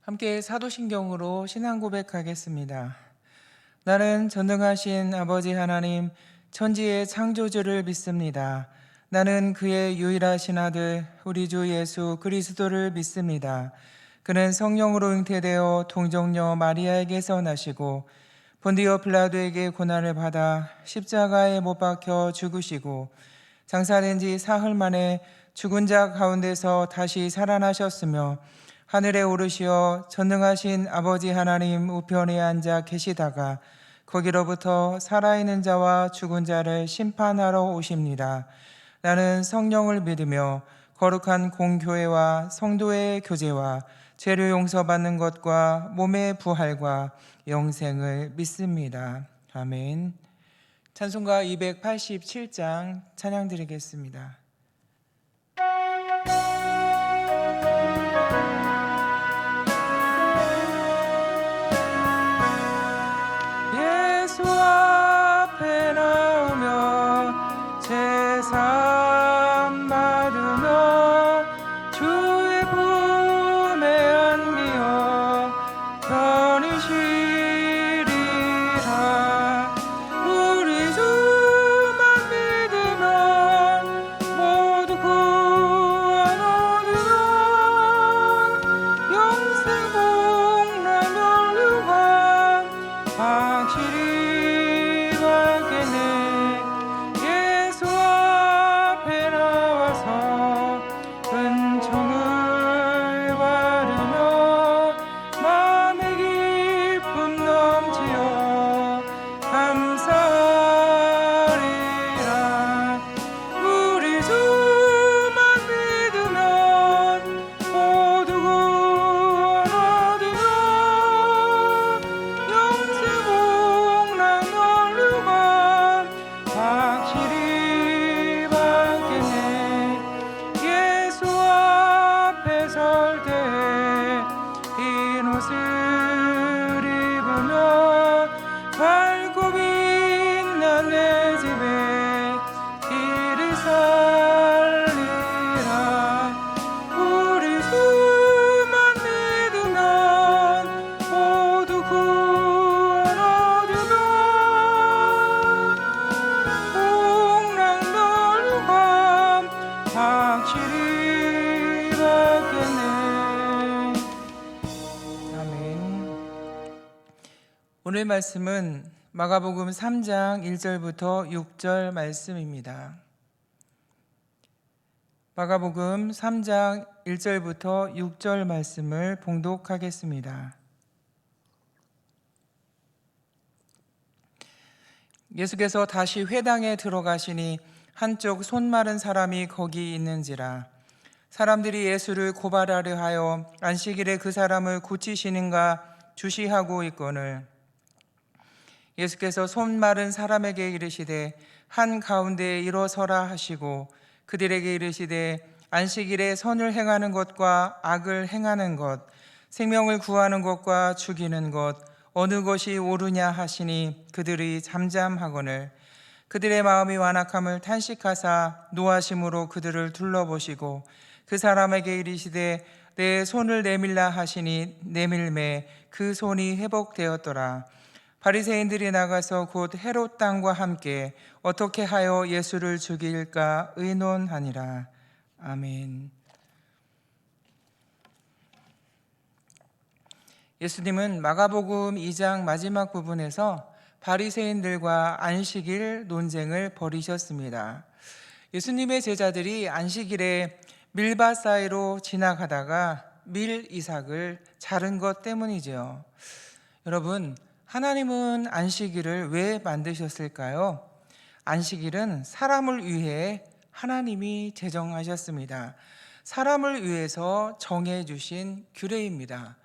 함께 사도신경으로 신앙 고백하겠습니다. 나는 전능하신 아버지 하나님 천지의 창조주를 믿습니다. 나는 그의 유일하신 아들 우리 주 예수 그리스도를 믿습니다. 그는 성령으로 잉태되어 동정녀 마리아에게서 나시고 본디오 빌라도에게 고난을 받아 십자가에 못 박혀 죽으시고 장사된 지 사흘 만에 죽은 자 가운데서 다시 살아나셨으며 하늘에 오르시어 전능하신 아버지 하나님 우편에 앉아 계시다가 거기로부터 살아있는 자와 죽은 자를 심판하러 오십니다. 나는 성령을 믿으며 거룩한 공교회와 성도의 교제와 죄를 용서받는 것과 몸의 부활과 영생을 믿습니다. 아멘. 찬송가 287장 찬양 드리겠습니다. 예수 앞에 나오며 제사 받으며 주의 품에 안기어 편히 쉬리라. 우리 주만 믿으면 모두 구원 얻으며 영생 복락 면류관 확실히 받겠네. 예수 앞에 나와서 은총을 바르며 마음의 기쁨 넘치어 감사하리라. 우리 주만 믿으면 모두 구원 얻으며 영생 복락 면류관 확실히 받겠네. 예수 앞에 설 때 흰 옷을 입으며 밝고 빛난 내 집에 길을 살리라. 우리 주만 믿으면 모두 구원 얻으며 복락 면류관 확실히 받겠네. 아멘. 오늘 말씀은 마가복음 3장 1절부터 6절 말씀입니다. 마가복음 3장 1절부터 6절 말씀을 봉독하겠습니다. 예수께서 다시 회당에 들어가시니 한쪽 손 마른 사람이 거기 있는지라. 사람들이 예수를 고발하려 하여 안식일에 그 사람을 고치시는가 주시하고 있거늘 예수께서 손 마른 사람에게 이르시되 한 가운데에 일어서라 하시고 그들에게 이르시되 안식일에 선을 행하는 것과 악을 행하는 것, 생명을 구하는 것과 죽이는 것 어느 것이 옳으냐 하시니 그들이 잠잠하거늘 그들의 마음이 완악함을 탄식하사 노하심으로 그들을 둘러보시고 그 사람에게 이르시되 내 손을 내밀라 하시니 내밀매 그 손이 회복되었더라. 바리새인들이 나가서 곧 헤롯 땅과 함께 어떻게 하여 예수를 죽일까 의논하니라. 아멘. 예수님은 마가복음 2장 마지막 부분에서 바리새인들과 안식일 논쟁을 벌이셨습니다. 예수님의 제자들이 안식일에 밀밭 사이로 지나가다가 밀 이삭을 자른 것 때문이죠. 여러분, 하나님은 안식일을 왜 만드셨을까요? 안식일은 사람을 위해 하나님이 제정하셨습니다. 사람을 위해서 정해주신 규례입니다.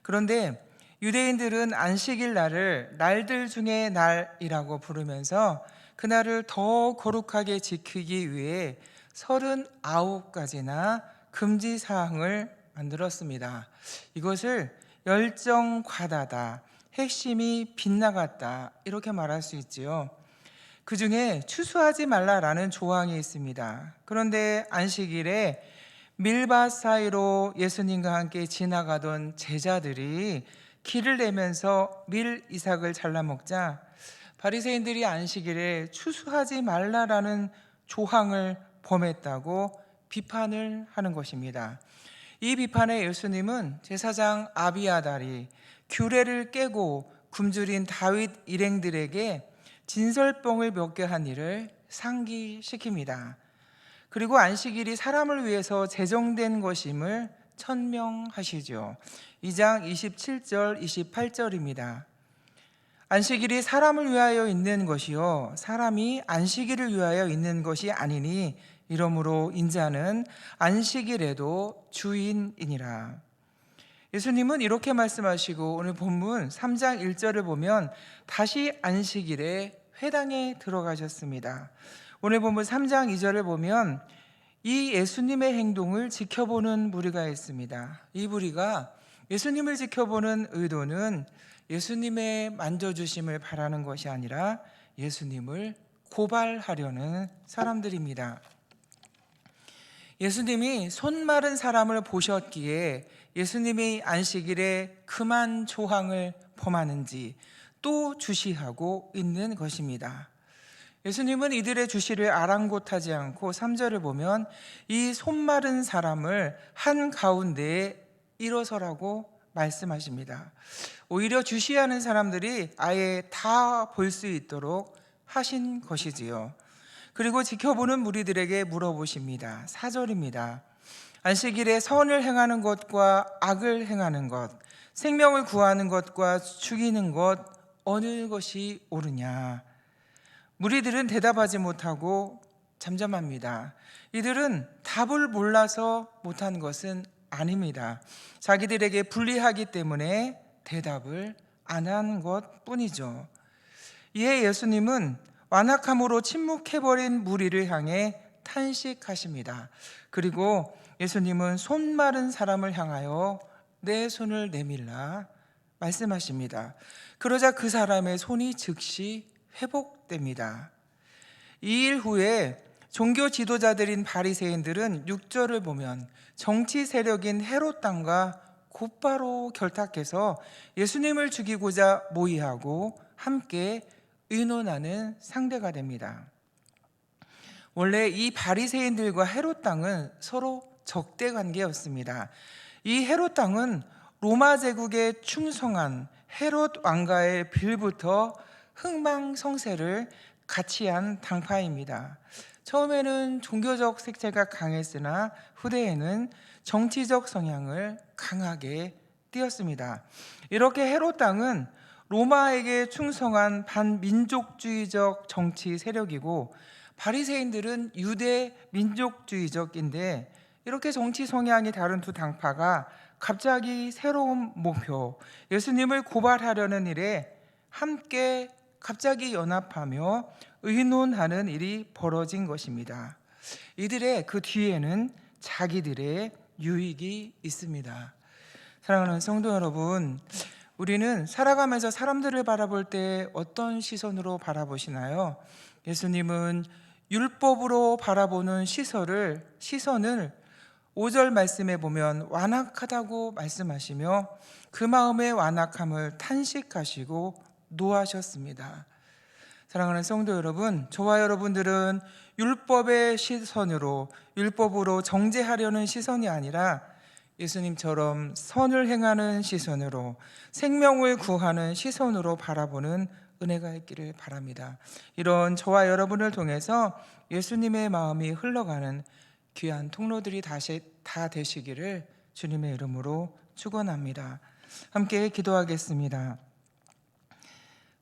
그런데 유대인들은 안식일 날을 날들 중에 날이라고 부르면서 그날을 더 거룩하게 지키기 위해 39가지나 금지사항을 만들었습니다. 이것을 열정과다다, 핵심이 빗나갔다 이렇게 말할 수 있지요. 그 중에 추수하지 말라라는 조항이 있습니다. 그런데 안식일에 밀밭 사이로 예수님과 함께 지나가던 제자들이 길을 내면서 밀 이삭을 잘라 먹자 바리새인들이 안식일에 추수하지 말라라는 조항을 범했다고 비판을 하는 것입니다. 이 비판에 예수님은 제사장 아비아달이 규례를 깨고 굶주린 다윗 일행들에게 진설병을 먹게 한 일을 상기시킵니다. 그리고 안식일이 사람을 위해서 제정된 것임을 천명하시죠. 2장 27절 28절입니다. 안식일이 사람을 위하여 있는 것이요 사람이 안식일을 위하여 있는 것이 아니니 이러므로 인자는 안식일에도 주인이니라. 예수님은 이렇게 말씀하시고 오늘 본문 3장 1절을 보면 다시 안식일에 회당에 들어가셨습니다. 오늘 본문 3장 2절을 보면 이 예수님의 행동을 지켜보는 무리가 있습니다. 이 무리가 예수님을 지켜보는 의도는 예수님의 만져주심을 바라는 것이 아니라 예수님을 고발하려는 사람들입니다. 예수님이 손 마른 사람을 보셨기에 예수님이 안식일에 그만 조항을 범하는지 또 주시하고 있는 것입니다. 예수님은 이들의 주시를 아랑곳하지 않고 3절을 보면 이 손 마른 사람을 한가운데에 일어서라고 말씀하십니다. 오히려 주시하는 사람들이 아예 다 볼 수 있도록 하신 것이지요. 그리고 지켜보는 무리들에게 물어보십니다. 4절입니다. 안식일에 선을 행하는 것과 악을 행하는 것, 생명을 구하는 것과 죽이는 것 어느 것이 옳으냐? 무리들은 대답하지 못하고 잠잠합니다. 이들은 답을 몰라서 못한 것은 아닙니다. 자기들에게 불리하기 때문에 대답을 안 한 것뿐이죠. 이에 예수님은 완악함으로 침묵해버린 무리를 향해 탄식하십니다. 그리고 예수님은 손 마른 사람을 향하여 내 손을 내밀라 말씀하십니다. 그러자 그 사람의 손이 즉시 회복됩니다. 이 일 후에 종교 지도자들인 바리새인들은 6절을 보면 정치 세력인 헤롯 당과 곧바로 결탁해서 예수님을 죽이고자 모의하고 함께 의논하는 상대가 됩니다. 원래 이 바리새인들과 헤롯 당은 서로 적대 관계였습니다. 이 헤롯 당은 로마 제국에 충성한 헤롯 왕가의 빌부터 흥망성쇠를 같이 한 당파입니다. 처음에는 종교적 색채가 강했으나 후대에는 정치적 성향을 강하게 띄었습니다. 이렇게 헤롯 당은 로마에게 충성한 반민족주의적 정치 세력이고 바리새인들은 유대 민족주의적인데 이렇게 정치 성향이 다른 두 당파가 갑자기 새로운 목표, 예수님을 고발하려는 일에 함께 갑자기 연합하며 의논하는 일이 벌어진 것입니다. 이들의 그 뒤에는 자기들의 유익이 있습니다. 사랑하는 성도 여러분, 우리는 살아가면서 사람들을 바라볼 때 어떤 시선으로 바라보시나요? 예수님은 율법으로 바라보는 시선을 5절 말씀에 보면 완악하다고 말씀하시며 그 마음의 완악함을 탄식하시고 노하셨습니다. 사랑하는 성도 여러분, 저와 여러분들은 율법의 시선으로, 율법으로 정죄하려는 시선이 아니라 예수님처럼 선을 행하는 시선으로, 생명을 구하는 시선으로 바라보는 은혜가 있기를 바랍니다. 이런 저와 여러분을 통해서 예수님의 마음이 흘러가는 귀한 통로들이 다 되시기를 주님의 이름으로 축원합니다. 함께 기도하겠습니다.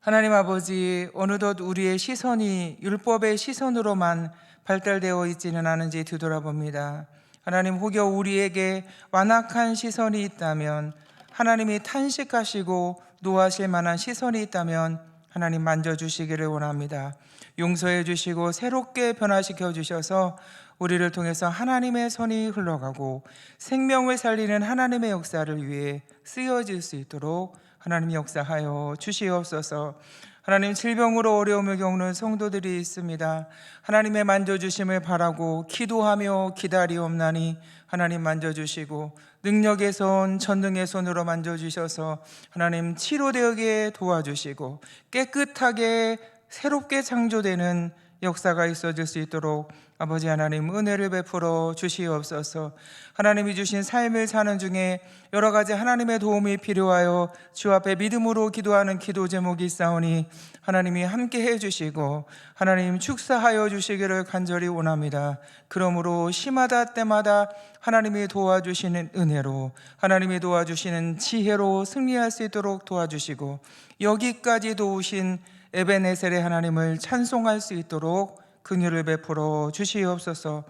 하나님 아버지, 어느덧 우리의 시선이 율법의 시선으로만 발달되어 있지는 않은지 뒤돌아봅니다. 하나님, 혹여 우리에게 완악한 시선이 있다면, 하나님이 탄식하시고 노하실 만한 시선이 있다면 하나님 만져주시기를 원합니다. 용서해 주시고 새롭게 변화시켜 주셔서 우리를 통해서 하나님의 손이 흘러가고 생명을 살리는 하나님의 역사를 위해 쓰여질 수 있도록 하나님 역사하여 주시옵소서. 하나님, 질병으로 어려움을 겪는 성도들이 있습니다. 하나님의 만져주심을 바라고 기도하며 기다리옵나니 하나님 만져주시고 능력의 손, 전능의 손으로 만져주셔서 하나님 치료되게 도와주시고 깨끗하게 새롭게 창조되는 역사가 있어질 수 있도록 아버지 하나님 은혜를 베풀어 주시옵소서. 하나님이 주신 삶을 사는 중에 여러 가지 하나님의 도움이 필요하여 주 앞에 믿음으로 기도하는 기도 제목이 있사오니 하나님이 함께 해주시고 하나님 축사하여 주시기를 간절히 원합니다. 그러므로 시마다 때마다 하나님이 도와주시는 은혜로, 하나님이 도와주시는 지혜로 승리할 수 있도록 도와주시고 여기까지 도우신 에베네셀의 하나님을 찬송할 수 있도록 긍휼을 베풀어 주시옵소서.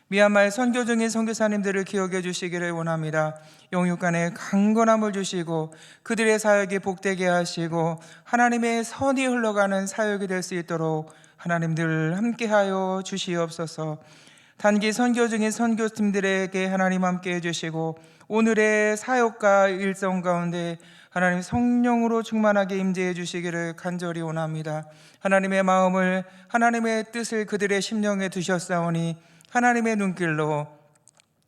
미얀마의 선교 중인 선교사님들을 기억해 주시기를 원합니다. 영육간에 강건함을 주시고 그들의 사역이 복되게 하시고 하나님의 선이 흘러가는 사역이 될 수 있도록 하나님들 함께하여 주시옵소서. 단기 선교 중인 선교팀들에게 하나님 함께 해주시고 오늘의 사역과 일정 가운데 하나님 성령으로 충만하게 임재해 주시기를 간절히 원합니다. 하나님의 마음을, 하나님의 뜻을 그들의 심령에 두셨사오니 하나님의 눈길로,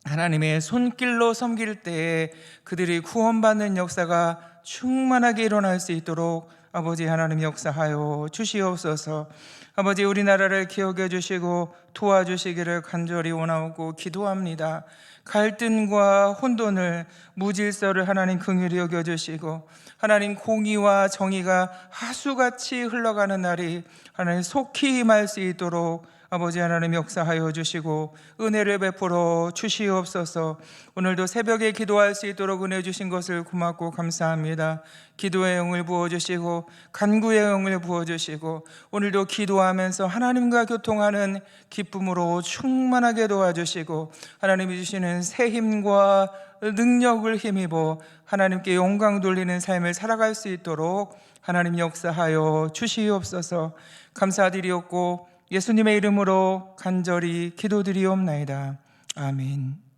하나님의 손길로 섬길 때에 그들이 구원받는 역사가 충만하게 일어날 수 있도록 아버지 하나님 역사하여 주시옵소서. 아버지 우리나라를 기억해 주시고 도와주시기를 간절히 원하고 기도합니다. 갈등과 혼돈을, 무질서를 하나님 긍휼히 여겨주시고 하나님 공의와 정의가 하수같이 흘러가는 날이 하나님 속히 임할 수 있도록 아버지 하나님 역사하여 주시고 은혜를 베풀어 주시옵소서. 오늘도 새벽에 기도할 수 있도록 은혜 주신 것을 고맙고 감사합니다. 기도의 영을 부어주시고 간구의 영을 부어주시고 오늘도 기도하면서 하나님과 교통하는 기쁨으로 충만하게 도와주시고 하나님이 주시는 새 힘과 능력을 힘입어 하나님께 영광 돌리는 삶을 살아갈 수 있도록 하나님 역사하여 주시옵소서. 감사드리옵고 예수님의 이름으로 간절히 기도드리옵나이다. 아멘.